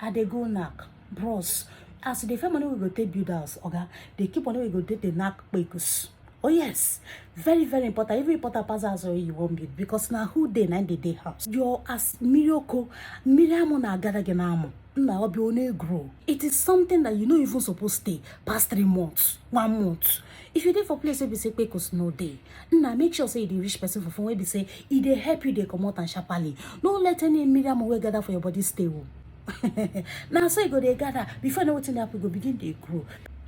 I dey go knack. Bros, as the family we go take build house, okay? They keep on we go take the knack quakers. Oh yes, very, very important. Even important pass house where you won't build because now who day 9 day house. Your as miracle, Miriam na gada genamo. Now be on grow. It is something that you know even supposed to stay past 3 months, 1 month. If you dey for place where be say quakers no day, now make sure say you the rich person for phone where be say it dey help you they come out and sharply. Don't let any Miriam way gather for your body stay. Now so you go they gather before you know what happen, go begin they grow.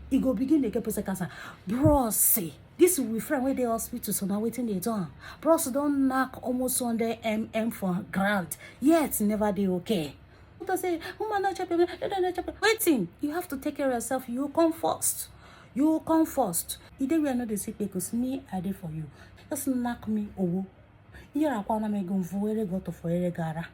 You go begin to get person cancer. Bros, say this will be friend where they hospital, so now waiting they done. Bros don't knock almost 100 mm for grant. Yet never they okay. Don't say, woman not chop, waiting. You have to take care of yourself. You come first. You come first. Either we are not the sick because me I did for you. Just knock me over. Here I wanna make go for gara.